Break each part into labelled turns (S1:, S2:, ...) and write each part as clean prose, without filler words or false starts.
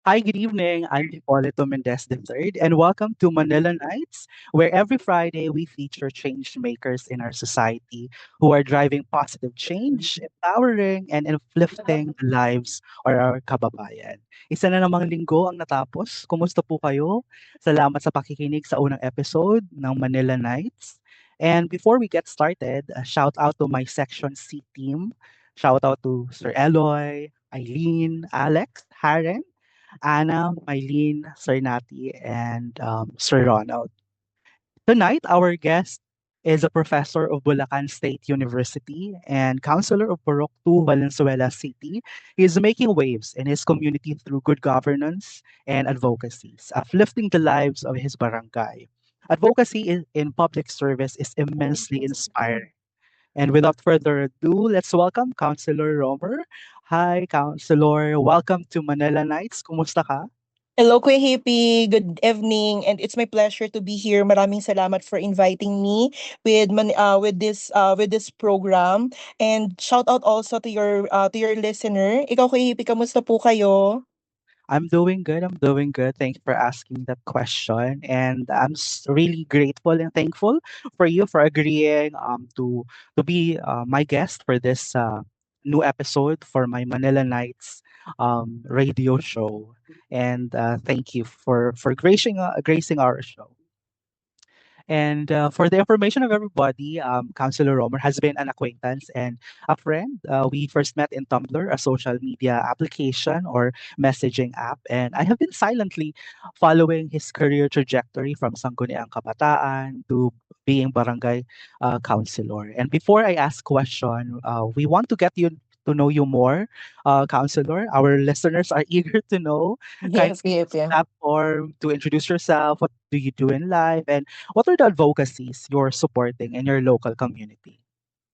S1: Hi, good evening. I'm Hipolito Mendez III, and welcome to Manila Nights, where every Friday we feature change makers in our society who are driving positive change, empowering, and uplifting the lives of our kababayan. Isa na namang linggo ang natapos. Kumusta po kayo? Salamat sa pakikinig sa unang episode ng Manila Nights. And before we get started, a shout out to my Section C team. Shout out to Sir Eloy, Eileen, Alex, Haren, Anna, Mylene, Sir Nati, and Sir Ronald. Tonight, our guest is a professor of Bulacan State University and counselor of Purok 2, Valenzuela City. He is making waves in his community through good governance and advocacies, uplifting the lives of his barangay. Advocacy in public service is immensely inspiring. And without further ado, let's welcome Counselor Romer. Hi, Counselor. Welcome to Manila Nights. Kumusta ka?
S2: Hello, Kuya Hippie. Good evening, and it's my pleasure to be here. Maraming salamat for inviting me with this program. And shout out also to your listener. Ikaw, Kuya Hippie, kamusta po kayo?
S1: I'm doing good. I'm doing good. Thank you for asking that question. And I'm really grateful and thankful for you for agreeing to be my guest for this new episode for my Manila Nights radio show. And thank you for gracing our show. And for the information of everybody, Councilor Romer has been an acquaintance and a friend. We first met in Tumblr, a social media application or messaging app, and I have been silently following his career trajectory from Sangguniang Kabataan to being barangay councilor. And before I ask question, we want to get you to know you more, counselor. Our listeners are eager to know. Kind
S2: Yes, Kuya Hippie.
S1: platform to introduce yourself. What do you do in life? And what are the advocacies you're supporting in your local community?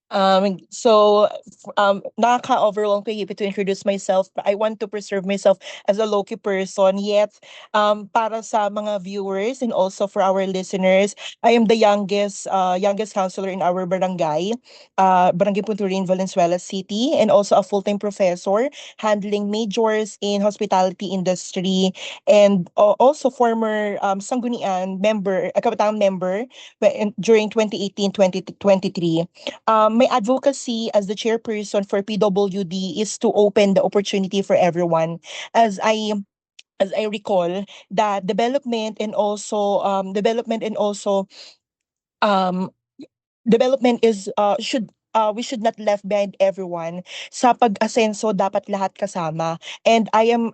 S2: Nakaka-overwhelm ko to introduce myself. I want to preserve myself as a low-key person. Yet, para sa mga viewers and also for our listeners, I am the youngest counselor in our barangay, Barangay Punturin, Valenzuela City, and also a full-time professor handling majors in hospitality industry, and also former Sanggunian member, Kabataan member during 2018-2023. My advocacy as the chairperson for PWD is to open the opportunity for everyone. As I as I recall, that um development is should we should not left behind everyone. Sa pag-asenso dapat lahat kasama. And I am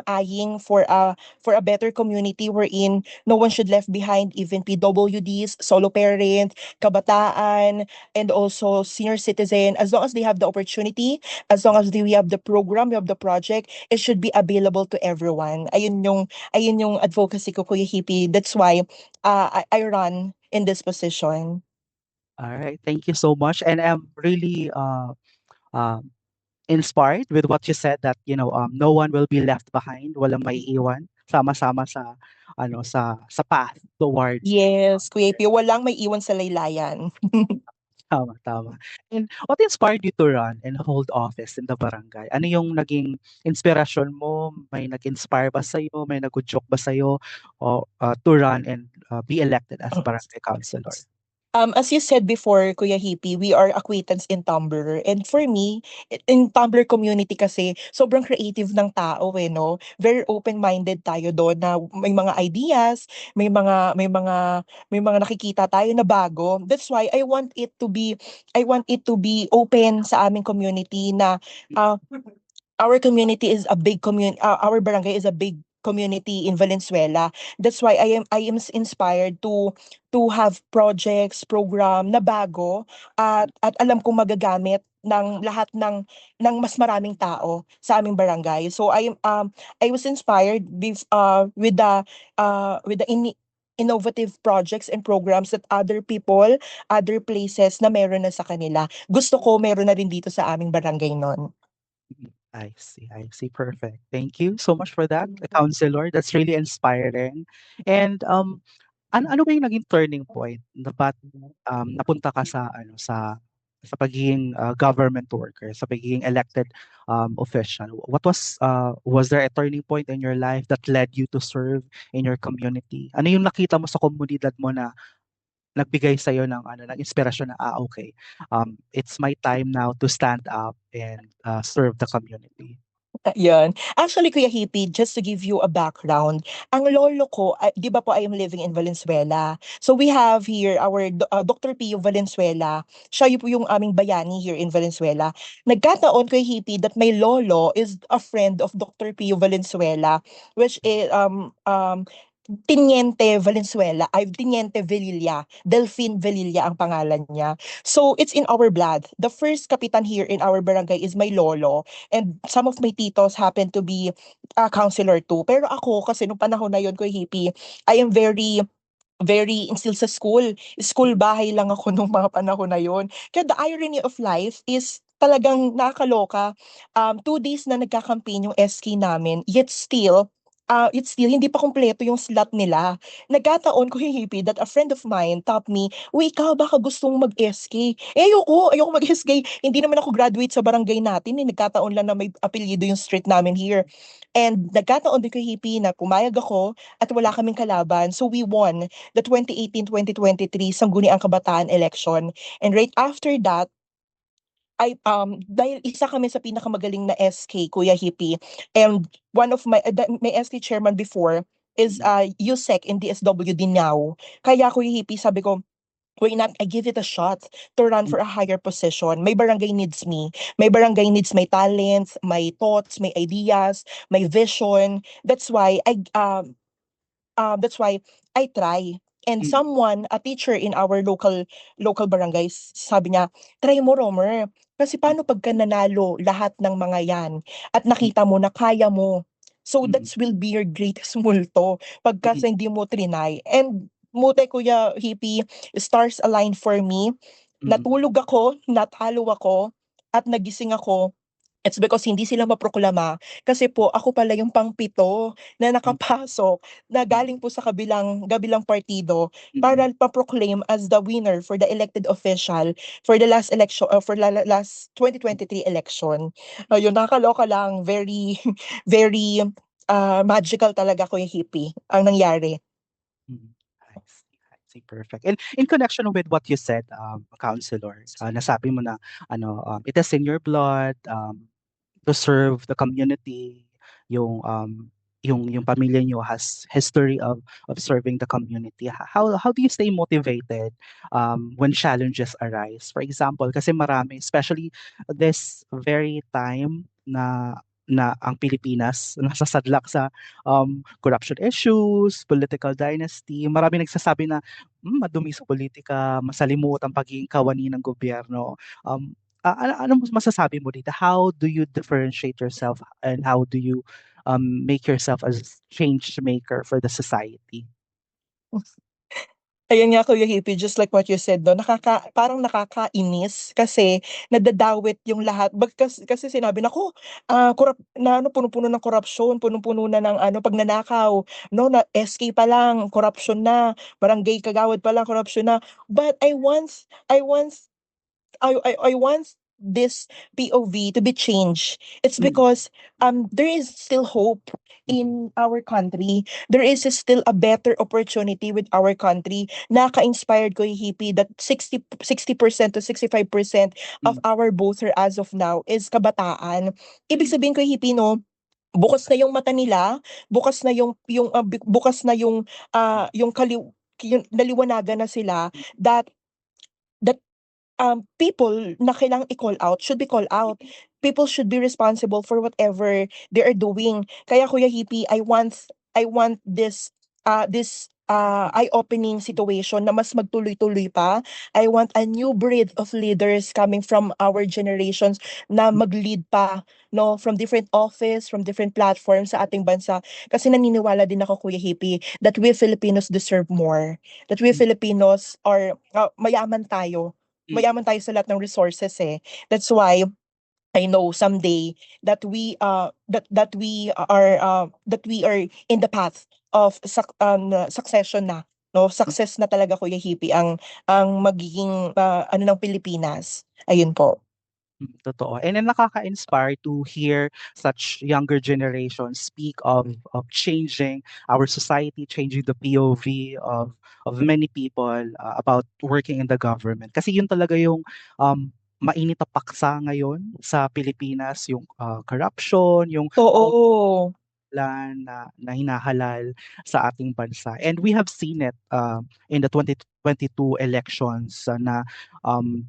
S2: eyeing for a better community wherein no one should left behind, even PWDs, solo parent, kabataan, and also senior citizen. As long as they have the opportunity, as long as we have the program, we have the project, it should be available to everyone. Ayun yung advocacy ko, Kuya Hippie. That's why I run in this position.
S1: All right, thank you so much, and I'm really uh, inspired with what you said that no one will be left behind, walang maiiwan, sama-sama sa sa path towards.
S2: Yes, Kuya Ipio, walang may iwan sa laylayan.
S1: Tama, tama. And what inspired you to run and hold office in the barangay? Ano yung naging inspirasyon mo? May nag-inspire ba sa'yo? May nag-joke ba sa'yo o, to run and be elected as barangay councilor?
S2: As you said before, Kuya Hippie, we are acquaintance in Tumblr. And for me, in Tumblr community kasi, sobrang creative ng tao eh, no? Very open-minded tayo doon na may mga ideas, may mga nakikita tayo na bago. That's why I want it to be open sa aming community na uh, our community is a big community, our barangay is a big community in Valenzuela. That's why I am inspired to have projects, program na bago at alam kong magagamit ng lahat ng mas maraming tao sa aming barangay. So I was inspired with the innovative projects and programs that other people, other places na meron na sa kanila. Gusto ko meron na rin dito sa aming barangay noon.
S1: Mhm. I see, I see. Perfect. Thank you so much for that, counselor. That's really inspiring. And ano ba yung naging turning point na ba't napunta ka sa sa pagiging government worker, sa pagiging elected official? Was there a turning point in your life that led you to serve in your community? Ano yung nakita mo sa komunidad mo na nagbigay sa'yo ng ano, ng inspirasyon na, okay, it's my time now to stand up and serve the community.
S2: Yun. Actually, Kuya Hippie, just to give you a background, ang lolo ko, 'di ba po I am living in Valenzuela. So we have here our Dr. Pio Valenzuela. Siya yung po yung aming bayani here in Valenzuela. Nagkataon, Kuya Hippie, that my lolo is a friend of Dr. Pio Valenzuela, which is Teniente Valenzuela, ay Teniente Velilla, Delphine Velilla ang pangalan niya. So it's in our blood. The first kapitan here in our barangay is my lolo, and some of my titos happen to be a counselor too. Pero ako kasi nung panahon na yon ko hippie, I am very instilled sa school. School bahay lang ako nung mga panahon na yon. Kaya the irony of life is talagang nakakaloka. 2 days na nagka-campaign yung SK namin, yet still, hindi pa kumpleto yung slot nila. Nagkataon ko hihipi that a friend of mine told me, uy, ikaw baka gustong mag-SK. Ayoko mag-SK. Hindi naman ako graduate sa barangay natin. Nagkataon lang na may apelyido yung street namin here. And nagkataon din ko hihipi na pumayag ako at wala kaming kalaban. So we won the 2018-2023 Sangguniang Kabataan election. And right after that, dahil isa kami sa pinakamagaling na SK, Kuya Hippie, and one of my SK chairman before is Yusek in DSWD now. Kaya Kuya Hippie, sabi ko, why not I give it a shot to run for a higher position? My barangay needs me. My barangay needs my talents, my thoughts, my ideas, my vision. That's why I try. And
S1: Mm,
S2: someone, a teacher in our local barangays, sabi niya, try mo, Romer. Kasi
S1: mm,
S2: paano pagka nanalo lahat ng mga yan at nakita mo na kaya mo. So
S1: mm,
S2: that will be your greatest multo pagka
S1: mm,
S2: sa hindi mo trinay. And mute Kuya Hippie, stars aligned for me.
S1: mm,
S2: Natulog ako, natalo ako, at nagising ako. It's because hindi sila maproklama kasi po ako pala yung pangpito na
S1: mm,
S2: nakapasok na
S1: mm,
S2: galing po sa kabilang partido
S1: mm,
S2: para pa-proclaim as the winner for the elected official for the last election, for the last 2023 election. Ayun, nakakaloka lang, very very magical talaga Kuya Hippie ang nangyari.
S1: mm. I see, perfect. And in connection with what you said, counselor, nasabi mo na it is in your blood, to serve the community, yung yung pamilya niyo has history of serving the community. How do you stay motivated when challenges arise? For example, kasi marami, especially this very time na ang Pilipinas nasasadlak sa corruption issues, political dynasty. Marami nagsasabi na madumi sa politika, masalimuot ang pagiging kawani ng gobyerno. Ano masasabi mo dito? How do you differentiate yourself and how do you make yourself as change maker for the society?
S2: Ayun nga Kuya Hippie, just like what you said 'no, parang nakakainis kasi nadadawit yung lahat kasi sinabi, naku, na ano, punong-puno ng korapsyon, punong-puno na ng ano, pagnanakaw, 'no, na SK pa lang korapsyon na, barangay kagawad pa lang korapsyon na. But I want this POV to be changed. It's
S1: Mm,
S2: because there is still hope
S1: mm,
S2: in our country. There is still a better opportunity with our country. Naka-inspired ko yung hippie that 60% to 65% of
S1: mm,
S2: our voter as of now is kabataan. Ibig
S1: mm,
S2: sabihin ko hippie no, bukas na yung mata nila, bukas na bukas na yung naliwanagan na sila that that people na kailangang i-call out should be called out. People should be responsible for whatever they are doing. Kaya Kuya Hippie, I want this eye-opening situation na mas magtuloy-tuloy pa. I want a new breed of leaders coming from our generations na mag-lead pa, no, from different office, from different platforms sa ating bansa. Kasi naniniwala din ako, Kuya Hippie, that we Filipinos deserve more. That we
S1: mm,
S2: Filipinos are mayaman tayo.
S1: mm,
S2: Mayaman tayo sa lahat ng resources eh. That's why I know someday that we are in the path of succession na, no? Success na talaga, Kuya Hippie, ang magiging ano ng Pilipinas. Ayun po.
S1: Totoo. And then nakaka-inspire to hear such younger generations speak of changing our society, changing the POV of many people about working in the government. Kasi yun talaga yung mainit na paksa ngayon sa Pilipinas, yung corruption, yung
S2: Oo.
S1: na hinahalal sa ating bansa. And we have seen it in the 2022 elections na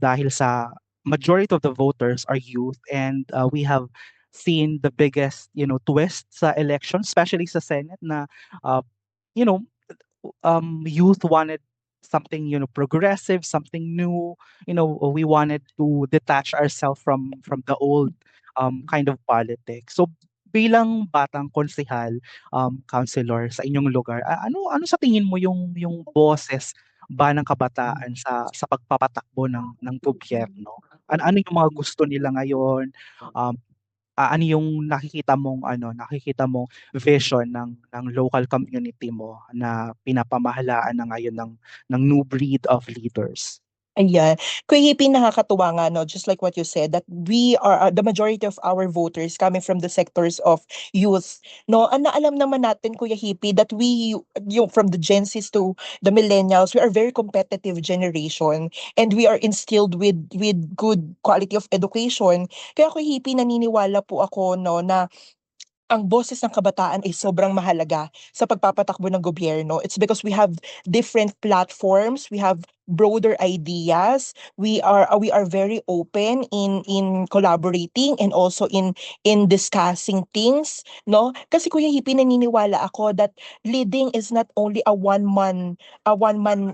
S1: dahil sa majority of the voters are youth, and we have seen the biggest, twist sa election, especially sa Senate, na uh, you know youth wanted something, progressive, something new. We wanted to detach ourselves from the old kind of politics. So bilang batang konsehal, counselor sa inyong lugar, ano sa tingin mo yung boses ba ng kabataan sa pagpapatakbo ng gobyerno? Ano yung mga gusto nila ngayon? Um, ano yung nakikita mong vision ng local community mo na pinapamahalaan na ngayon ng new breed of leaders?
S2: Ayan. Kuya Hippie, nakakatuwa nga, no? Just like what you said, that we are, the majority of our voters coming from the sectors of youth, no? Alam naman natin, Kuya Hippie, that from the Gen Zs to the millennials, we are very competitive generation, and we are instilled with good quality of education. Kaya, Kuya Hippie, naniniwala po ako, no, na ang boses ng kabataan ay sobrang mahalaga sa pagpapatakbo ng gobyerno. It's because we have different platforms, we have broader ideas, we are very open in collaborating and also in discussing things, no? Kasi Kuya Hippie, naniniwala ako that leading is not only a one man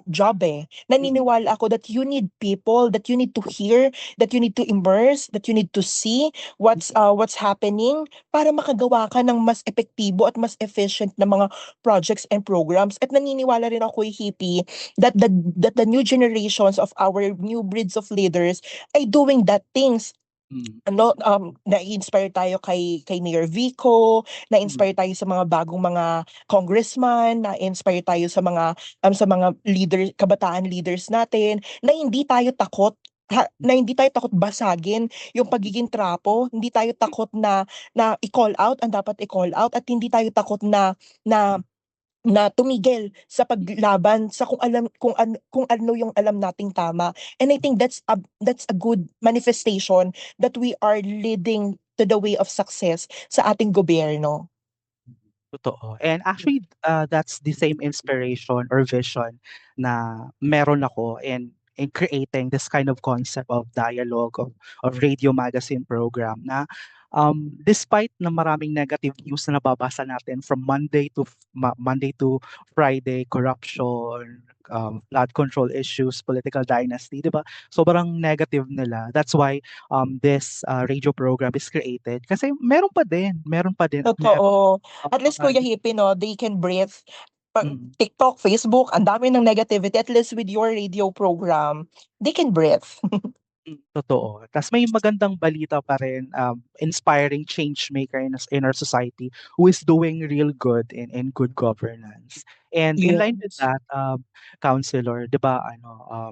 S2: job eh.
S1: Mm,
S2: Naniniwala ako that you need people, that you need to hear, that you need to immerse, that you need to see what's happening para makagawa ka ng mas epektibo at mas efficient na mga projects and programs. At naniniwala rin ako, Hippie, that the new generations of our new breeds of leaders ay doing that things.
S1: mm,
S2: Na-inspire tayo kay Mayor Vico,
S1: mm,
S2: na-inspire tayo sa mga bagong mga congressman, na-inspire tayo sa mga kabataan leaders natin, na hindi tayo takot basagin yung pagiging trapo, hindi tayo takot na i-call out ang dapat i-call out, at hindi tayo takot na na tumigil sa paglaban sa kung ano yung alam nating tama. And I think that's a good manifestation that we are leading to the way of success sa ating gobyerno.
S1: totoo. And actually, that's the same inspiration or vision na meron ako in creating this kind of concept of dialogue, of radio magazine program na despite na maraming negative news na nababasa natin from Monday to Friday, corruption, flood control issues, political dynasty, 'di ba? Sobrang negative nila. That's why this radio program is created kasi meron pa din at meron
S2: Totoo.
S1: pang
S2: At least,
S1: mga
S2: Kuya Hippie, no, they can breathe.
S1: mm.
S2: TikTok, Facebook, ang dami ng negativity. At least with your radio program, they can breathe.
S1: Totoo. Tas may magandang balita pa rin, inspiring change maker in our society who is doing real good in good governance. And in line with
S2: Yes.
S1: that, counselor, 'di ba ano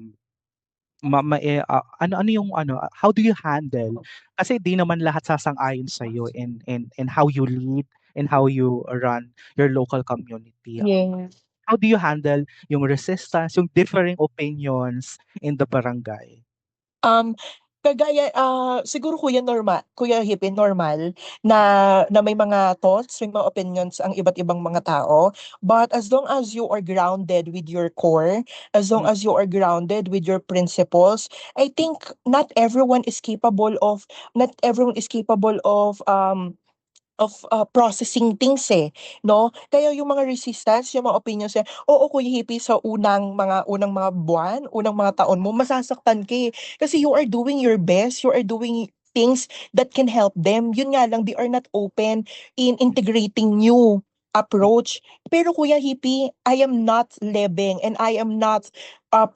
S1: yung how do you handle, kasi di naman lahat sasang-ayon sa'yo in how you lead and how you run your local community.
S2: Yes.
S1: How do you handle yung resistance, yung differing opinions in the barangay?
S2: Um, siguro Kuya Hippie, normal na na may mga thoughts, may mga opinions ang iba't ibang mga tao. But as long as you are grounded with your core, as long
S1: Mm,
S2: as you are grounded with your principles, I think not everyone is capable of processing things eh, no? Kaya yung mga resistance, yung mga opinions niya, oo, Kuya Hippie, sa unang mga buwan, unang mga taon mo, masasaktan ka eh. Kasi you are doing your best, you are doing things that can help them. Yun nga lang, they are not open in integrating new approach. Pero Kuya Hippie, I am not living and I am not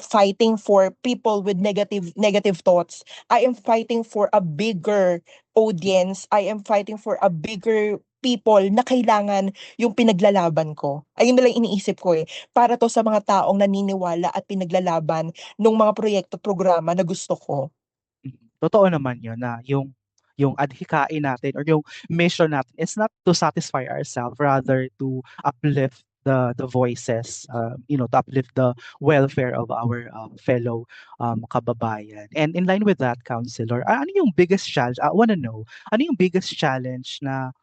S2: fighting for people with negative thoughts. I am fighting for a bigger audience. I am fighting for a bigger people na kailangan yung pinaglalaban ko. Ayun na lang iniisip ko, para 'to sa mga taong naniniwala at pinaglalaban nung mga proyekto, programa na gusto ko.
S1: Totoo naman yun na yung adhikain natin or yung mission natin is not to satisfy ourselves, rather to uplift the voices, to uplift the welfare of our fellow kababayan. And in line with that, counselor, ano yung biggest challenge? I want to know, ano yung biggest challenge na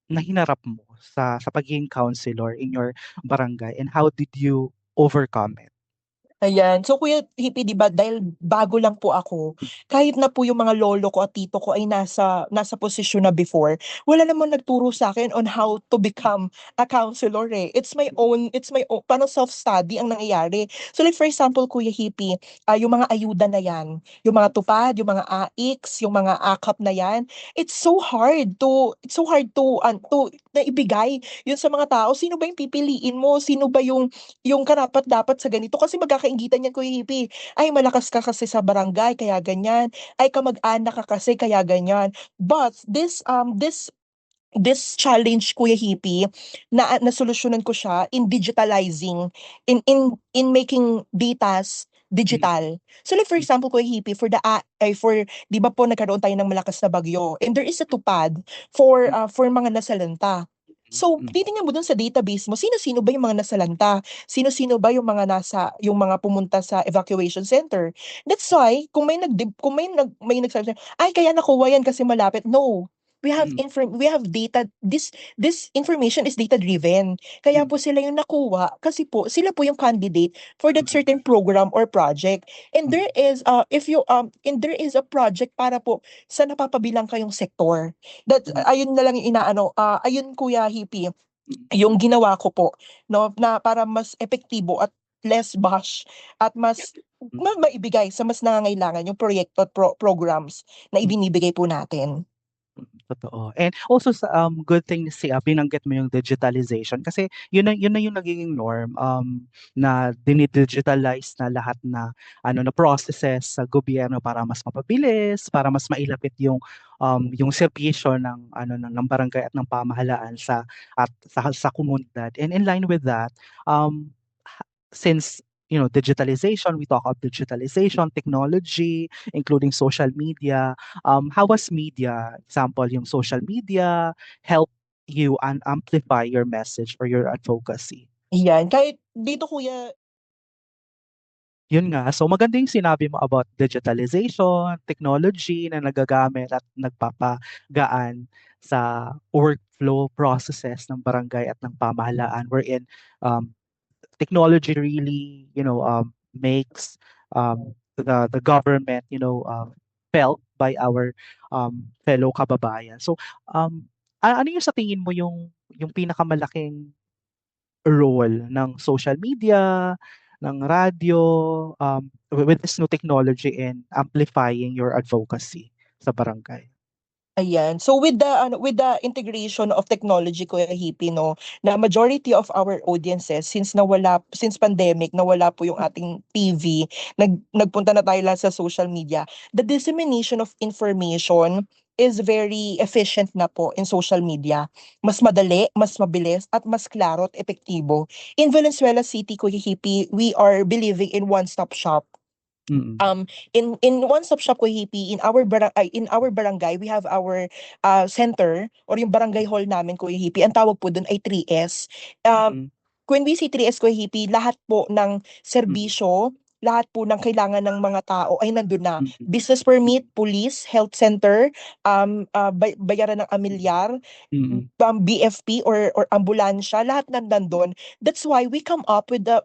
S1: hinarap mo sa pagiging counselor in your barangay, and how did you overcome it?
S2: Ayan. So Kuya Hippie, 'di ba, dahil bago lang po ako, kahit na po yung mga lolo ko at tito ko ay nasa posisyon na before, wala namang nagturo sa akin on how to become a counselor, eh. It's my own parang self-study ang nangyayari. So like for example, Kuya Hippie, yung mga ayuda na 'yan, yung mga tupad, yung mga AICS, yung mga AKAP na 'yan, it's so hard to na ibigay yun sa mga tao. Sino ba yung pipiliin mo? Sino ba yung karapat-dapat sa ganito, kasi magkakainggitan yan, Kuya Hippie. Ay, malakas ka kasi sa barangay, kaya ganyan. Ay, kamag-anak ka kasi, kaya ganyan. But this challenge, Kuya Hippie, nasolusyonan ko siya in digitalizing, in making datas
S1: Mm,
S2: digital. So like for
S1: mm,
S2: example, Kuya Hippie, for 'di ba po nagkaroon tayo ng malakas na bagyo, and there is a tupad for mga nasalanta. So,
S1: mm,
S2: titingnan mo dun sa database mo, sino-sino ba yung mga nasalanta? Sino-sino ba yung mga pumunta sa evacuation center? That's why, kung may nagsabi sa'yo, "Ay, kaya nakuha yan kasi malapit." No.
S1: mm,
S2: We have data. This information is data driven. Kaya
S1: mm,
S2: po sila yung nakuha kasi po sila po yung candidate for that
S1: mm,
S2: certain program or project. And
S1: mm,
S2: there is there is a project para po sa napapabilang kayong sektor.
S1: mm,
S2: Ayun na lang yung ayun, Kuya Hippie,
S1: mm,
S2: yung ginawa ko po, no, na para mas epektibo at less bash at mas
S1: mm,
S2: maibigay sa mas nangangailangan yung proyekto at programs na
S1: mm.
S2: ibinibigay po natin.
S1: Totoo. And also sa good thing si binanggit mo yung digitalization, kasi yun na yung nagiging norm, na dinidigitalize na lahat na na processes sa gobyerno para mas mapabilis, para mas mailapit yung serbisyo ng barangay at ng pamahalaan sa komunidad. And in line with that, since digitalization, we talk about digitalization, technology, including social media. How was media, example, yung social media, help you amplify your message or your advocacy?
S2: Yan, kahit dito, Kuya.
S1: Yun nga, so maganda yung sinabi mo about digitalization, technology na nagagamit at nagpapagaan sa workflow processes ng barangay at ng pamahalaan, wherein um, technology really, makes the government, felt by our fellow kababayan. So, ano yung sa tingin mo yung pinakamalaking role ng social media, ng radyo, with this new technology in amplifying your advocacy sa barangay?
S2: Ayan. So with the integration of technology, Kuya Hippie, 'no, na majority of our audiences, since pandemic nawala po yung ating TV, nagpunta na tayo lahat sa social media. The dissemination of information is very efficient na po in social media. Mas madali, mas mabilis, at mas klaro at epektibo. In Valenzuela City, Kuya Hippie, we are believing in one-stop shop.
S1: Mm,
S2: In one stop shop, Kuya Hippie, in our barangay, we have our center, or yung barangay hall namin, Kuya Hippie. Ang tawag po dun ay 3S. um
S1: mm,
S2: when we say 3S, Kuya Hippie, lahat po ng
S1: mm,
S2: serbisyo, lahat po ng kailangan ng mga tao ay nandun na.
S1: mm,
S2: Business permit, police, health center, bayaran ng amilyar,
S1: mm,
S2: BFP or ambulansya, lahat nandun. That's why we come up with the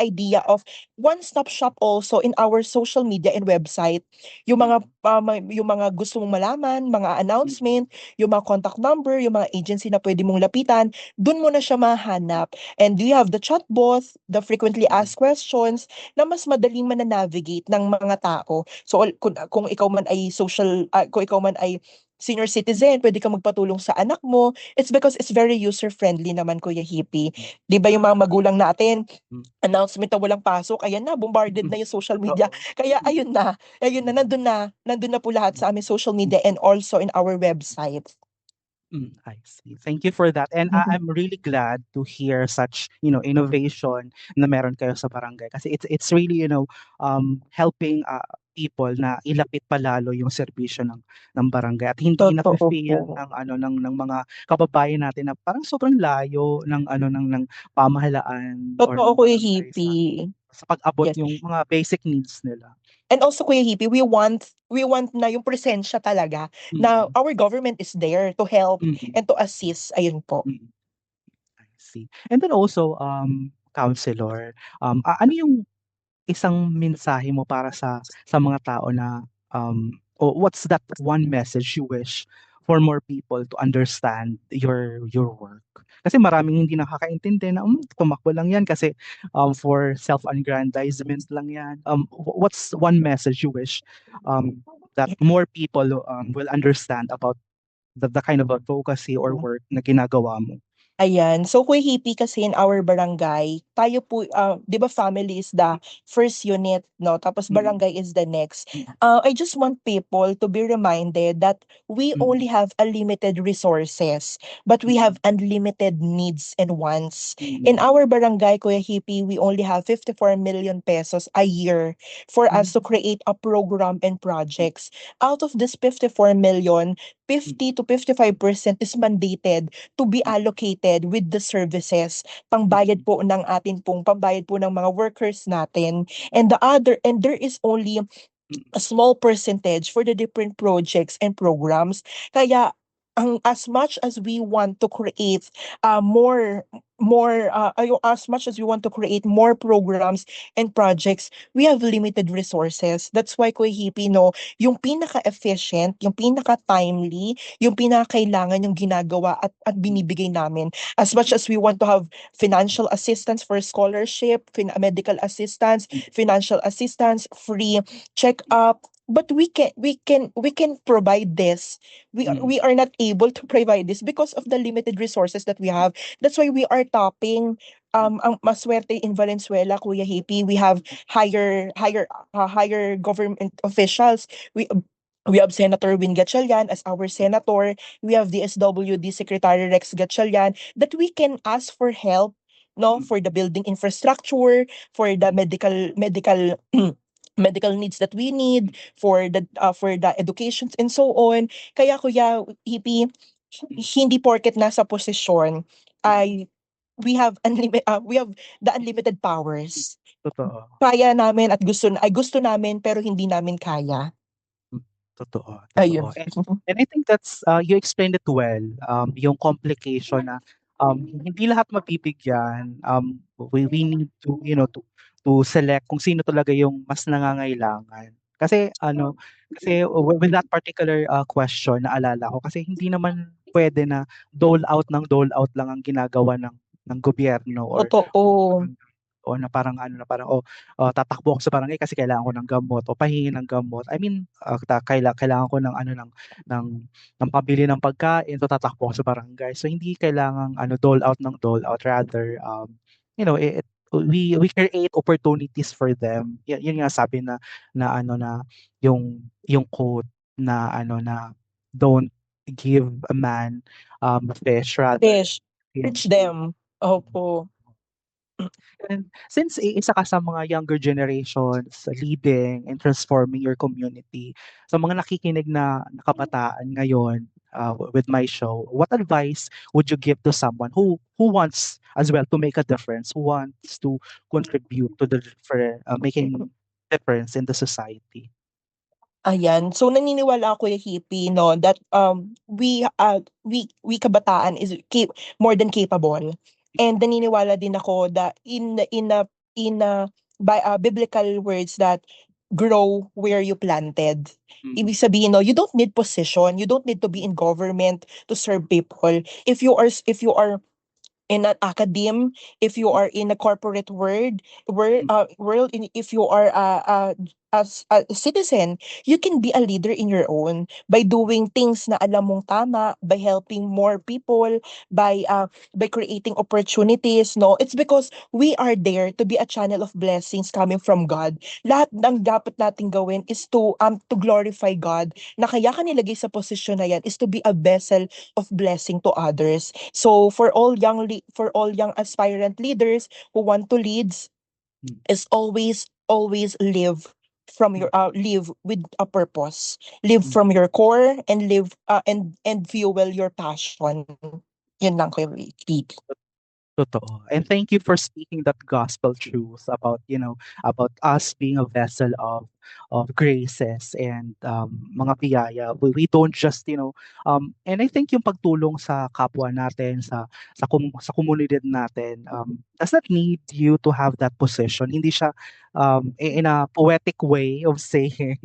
S2: idea of one-stop shop also in our social media and website. Yung mga gusto mong malaman, mga
S1: mm,
S2: announcement, yung mga contact number, yung mga agency na pwede mong lapitan, dun mo na siya mahanap. And we have the chatbot, the frequently
S1: mm,
S2: asked questions na mas madaling mananavigate ng mga tao. So kung ikaw man ay kung ikaw man ay senior citizen, pwede kang magpatulong sa anak mo. It's because it's very user-friendly naman, Kuya Hippie.
S1: mm,
S2: 'Di ba yung mga magulang natin,
S1: mm.
S2: announcement na walang pasok, ayan na, bombarded na yung social media.
S1: Totoo.
S2: Kaya ayun na, nandun na po lahat sa aming social media and also in our website.
S1: I see. Thank you for that. And
S2: Mhm.
S1: I'm really glad to hear such, innovation na meron kayo sa barangay kasi it's really, helping people na ilapit palalo yung serbisyo ng barangay at hindi na
S2: Totoo po.
S1: feel ng mga kababayan natin na parang sobrang layo ng pamahalaan or
S2: Totoo,
S1: ng
S2: Kuya
S1: barangay
S2: Hippie.
S1: sa pag-abot
S2: Yes.
S1: yung mga basic needs nila.
S2: And also, Kuya Hippie, we want na yung presensya talaga na
S1: Mm,
S2: our government is there to help
S1: mm,
S2: and to assist. Ayun po.
S1: mm. I see. And then also, counselor, ano yung isang mensahe mo para sa mga tao na o what's that one message you wish for more people to understand your work? Kasi maraming hindi nakakaintindi na tumakbo lang yan kasi for self-aggrandizement lang yan. What's one message you wish that more people will understand about the kind of advocacy or work na ginagawa mo?
S2: Ayan. So, Kuya Hippie, kasi in our barangay, tayo po, 'di ba family is the first unit, no? Tapos
S1: Mm,
S2: barangay is the next. I just want people to be reminded that we
S1: mm,
S2: only have a limited resources, but we
S1: mm,
S2: have unlimited needs and wants. In
S1: mm,
S2: our barangay, Kuya Hippie, we only have 54 million pesos a year for us to
S1: mm,
S2: create a program and projects. Out of this 54 million,
S1: mm,
S2: 50 to 55% is mandated to be
S1: mm,
S2: allocated with the services,
S1: mm,
S2: pambayad po ng mga workers natin. And there is only
S1: mm,
S2: a small percentage for the different projects and programs. Kaya as much as we want to create as much as we want to create more programs and projects, we have limited resources. That's why, Kuya Hippie, no, yung pinaka-efficient, yung pinaka-timely, yung pinaka-kailangan yung ginagawa at binibigay namin. As much as we want to have financial assistance for scholarship, medical assistance, financial assistance, free check-up, but we can provide this. we are,
S1: mm,
S2: we are not able to provide this because of the limited resources that we have. That's why we are topping ang maswerte in Valenzuela, Kuya Hippie. We have higher government officials. We have Senator Win Gatchalian as our senator. We have the SWD Secretary Rex Gatchalian that we can ask for help, no,
S1: mm,
S2: for the building infrastructure, for the medical medical needs that we need, for the educations and so on. Kaya, Kuya Hippie, hindi porket nasa posisyon ay we have the unlimited powers.
S1: totoo.
S2: Kaya namin at gusto namin pero hindi namin kaya.
S1: Hmm, totoo,
S2: Ayun.
S1: totoo. And I think that's, you explained it well, yung complication na, hindi lahat mabibigyan, we need to, to select kung sino talaga yung mas nangangailangan. Kasi with that particular, question naalala ko kasi hindi naman puwede na dole out lang ang ginagawa ng gobyerno or
S2: Totoo.
S1: o na parang ano na parang, tatakbo ako sa barangay kasi kailangan ko ng gamot o pahingi ng gamot. I mean, kailangan ko ng ano ng ng pambili ng pagkain, so tatakbo ako sa barangay. So hindi kailangang dole out ng dole out rather we create opportunities for them. Yun nga sabi na yung quote na don't give a man fish rather
S2: Fish.
S1: him.
S2: Teach them. Opo.
S1: And since isa ka sa mga younger generations leading and transforming your community, sa mga nakikinig na kabataan ngayon with my show, what advice would you give to someone who wants as well to make a difference, who wants to contribute to making difference in the society?
S2: Ayan. So naniniwala ako, Kuya Hippie, no, that we kabataan is more than capable. And naniniwala din ako that in by biblical words that grow where you planted.
S1: Mm,
S2: Ibig sabihin, no, you don't need position, you don't need to be in government to serve people. If you are in an academe, if you are in a corporate world, if you are as a citizen, you can be a leader in your own by doing things na alam mong tama, by helping more people, by creating opportunities, no? It's because we are there to be a channel of blessings coming from God. Lahat ng dapat nating gawin is to glorify God. Na kaya ka nilagay sa posisyon na yan is to be a vessel of blessing to others. So for all young aspirant leaders who want to lead,
S1: Mm,
S2: is always
S1: mm,
S2: live with a purpose, live
S1: mm.
S2: from your core, and live and fuel your passion. Yun lang ko yung
S1: Totoo. And thank you for speaking that gospel truth about, about us being a vessel of graces and mga biyaya. We don't just, and I think yung pagtulong sa kapwa natin, sa komunidad natin, does not need you to have that position. Hindi siya in a poetic way of saying,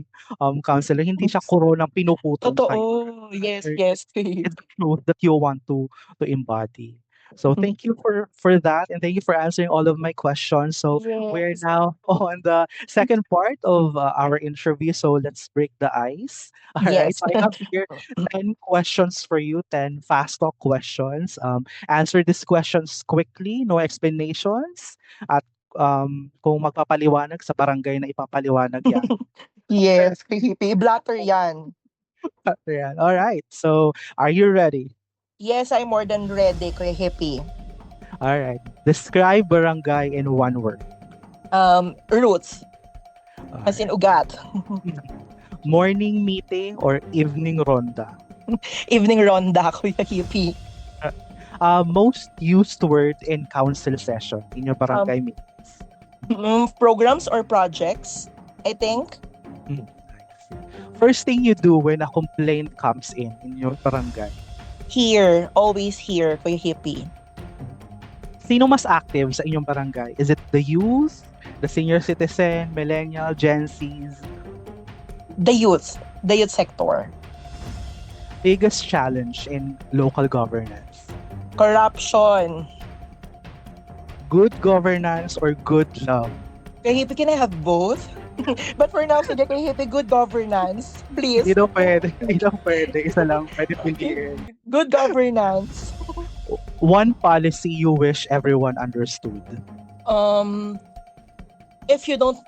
S1: counselor, hindi siya koronang pinuputol sa kanya.
S2: Totoo. Yes, yes,
S1: It's
S2: Faith.
S1: the truth that you want to embody. So thank you for that, and thank you for answering all of my questions. So we're
S2: Yes.
S1: now on the second part of our interview. So let's break the ice. All right.
S2: Yes.
S1: So I have here 10 questions for you, 10 fast talk questions. Answer these questions quickly, no explanations. At kung magpapaliwanag sa barangay na ipapaliwanag yan.
S2: Yes, Pihipi. Blatter yan.
S1: Ayan. All right. So are you ready?
S2: Yes, I'm more than ready, Kuya Hippie.
S1: All right. Describe barangay in one word.
S2: Roots,
S1: All
S2: as in
S1: right.
S2: ugat.
S1: Morning meeting or evening ronda?
S2: Evening ronda, Kuya Hippie.
S1: Most used word in council session in your
S2: Um,
S1: barangay meetings.
S2: Programs or projects, I think.
S1: Mm, nice. First thing you do when a complaint comes in your barangay.
S2: Here, always here, Kuya Hippie.
S1: Sino mas active sa inyong barangay? Is it the youth, the senior citizen, millennial, Gen Zs?
S2: The youth sector.
S1: Biggest challenge in local governance?
S2: Corruption.
S1: Good governance or good love?
S2: Kuya Hippie, can I have both? But for now, sige Kuya Hippie, good governance.
S1: Hindi
S2: Please.
S1: daw pwede. Hindi daw pwede. Isa lang. Pwede piliin.
S2: Good governance.
S1: One policy you wish everyone understood.
S2: Um, if you don't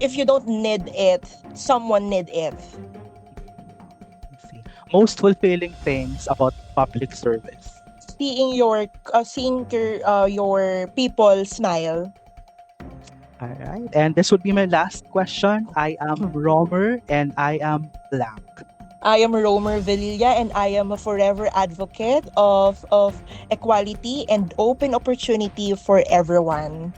S2: if you don't need it, someone need it.
S1: Let's see. Most fulfilling things about public service.
S2: Seeing your people smile.
S1: All right. And this would be my last question. I am Romer and I am blank.
S2: I am Romer Villa, and I am a forever advocate of equality and open opportunity for everyone.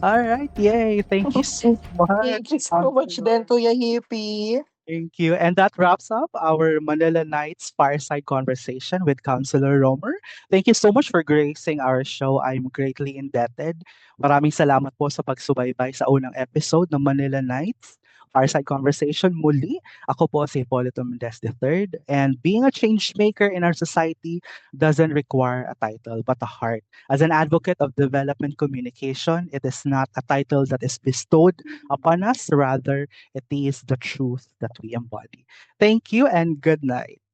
S1: All right. Yay. Thank you so
S2: Thank
S1: much.
S2: you so much then, Kuya Hippie.
S1: Thank you. And that wraps up our Manila Nights fireside conversation with Councilor Romer. Thank you so much for gracing our show. I'm greatly indebted. Maraming salamat po sa pagsubaybay sa unang episode ng Manila Nights fireside conversation. Muli, ako po si Polito Mendez III. And being a change maker in our society doesn't require a title, but a heart. As an advocate of development communication, it is not a title that is bestowed upon us. Rather, it is the truth that we embody. Thank you and good night.